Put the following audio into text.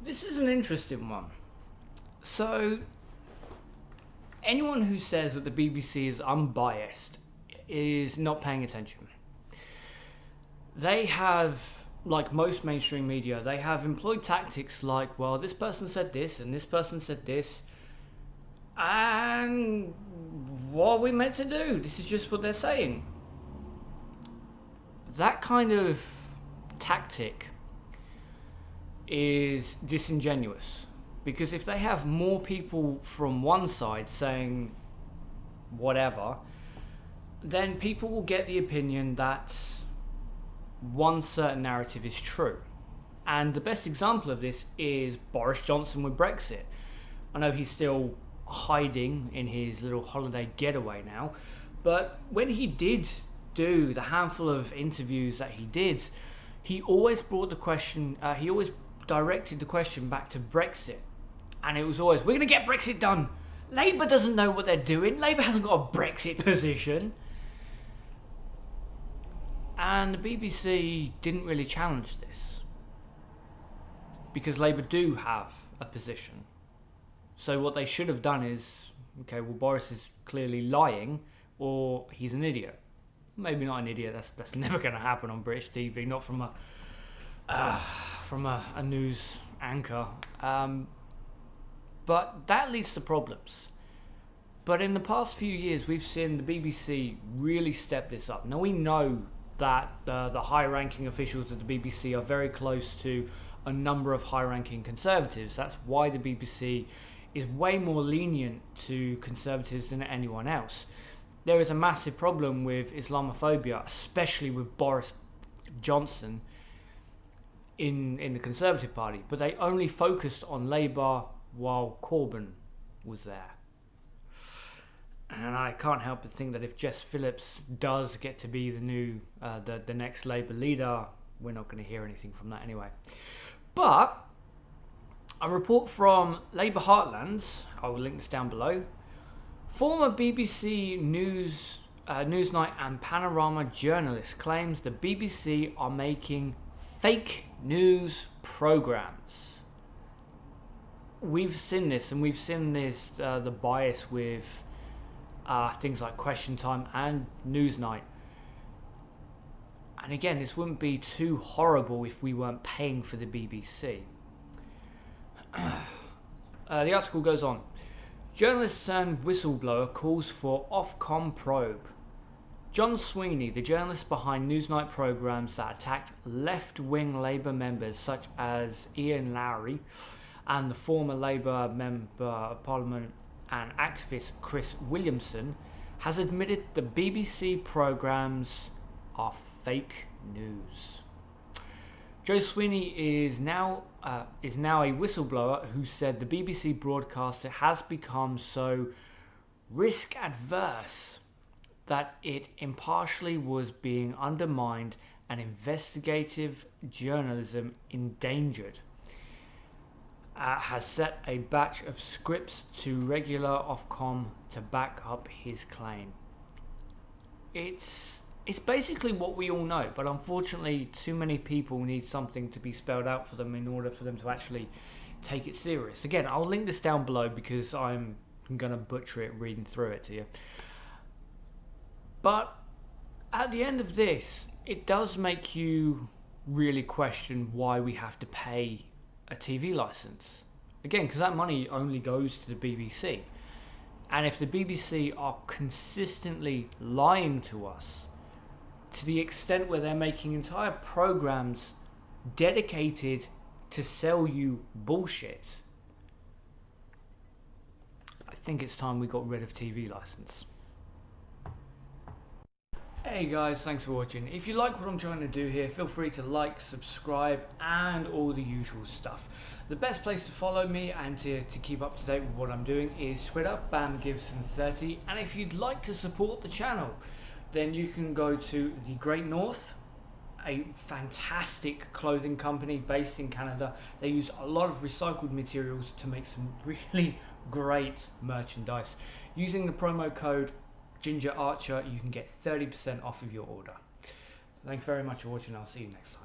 This is an interesting one. So, anyone who says that the BBC is unbiased is not paying attention. They have, like most mainstream media, they have employed tactics like, well, this person said this and this person said this, and what are we meant to do? This is just what they're saying. That kind of tactic is disingenuous, because if they have more people from one side saying whatever, then people will get the opinion that one certain narrative is true. And the best example of this is Boris Johnson with Brexit. I know he's still hiding in his little holiday getaway now, but when he did do the handful of interviews that he did, he always brought the question, he always directed the question back to Brexit. And it was always, we're going to get Brexit done. Labour doesn't know what they're doing. Labour hasn't got a Brexit position. And the BBC didn't really challenge this, because Labour do have a position. So what they should have done is, okay, well, Boris is clearly lying, or he's an idiot. Maybe not an idiot. That's never going to happen on British TV, not from a news anchor. But that leads to problems. But in the past few years, we've seen the BBC really step this up. Now, we know that the high-ranking officials at the BBC are very close to a number of high-ranking Conservatives. That's why the BBC is way more lenient to Conservatives than anyone else. There is a massive problem with Islamophobia, especially with Boris Johnson in the Conservative Party, but they only focused on Labour while Corbyn was there. And I can't help but think that if Jess Phillips does get to be the new, the next Labour leader, we're not going to hear anything from that anyway. But a report from Labour Heartlands, I will link this down below. Former BBC Newsnight and Panorama journalist claims the BBC are making fake news programmes. We've seen this, and we've seen this, the bias with things like Question Time and Newsnight. And again, this wouldn't be too horrible if we weren't paying for the BBC. The article goes on. Journalist and whistleblower calls for Ofcom probe. John Sweeney, the journalist behind Newsnight programmes that attacked left-wing Labour members such as Ian Lowry and the former Labour Member of Parliament and activist Chris Williamson, has admitted the BBC programmes are fake news. Joe Sweeney is now a whistleblower who said the BBC broadcaster has become so risk adverse that it impartially was being undermined and investigative journalism endangered. Has set a batch of scripts to regular Ofcom to back up his claim. It's basically what we all know, but unfortunately too many people need something to be spelled out for them in order for them to actually take it serious. Again, I'll link this down below because I'm going to butcher it reading through it to you. But at the end of this, it does make you really question why we have to pay a TV license. Again, because that money only goes to the BBC. And if the BBC are consistently lying to us to the extent where they're making entire programs dedicated to sell you bullshit, I think it's time we got rid of TV license. Hey guys, thanks for watching. If you like what I'm trying to do here, feel free to like, subscribe and all the usual stuff. The best place to follow me and to keep up to date with what I'm doing is Twitter, BamGibson30, and if you'd like to support the channel, then you can go to The Great North, a fantastic clothing company based in Canada. They use a lot of recycled materials to make some really great merchandise. Using the promo code Ginger Archer, you can get 30% off of your order. Thanks very much for watching. I'll see you next time.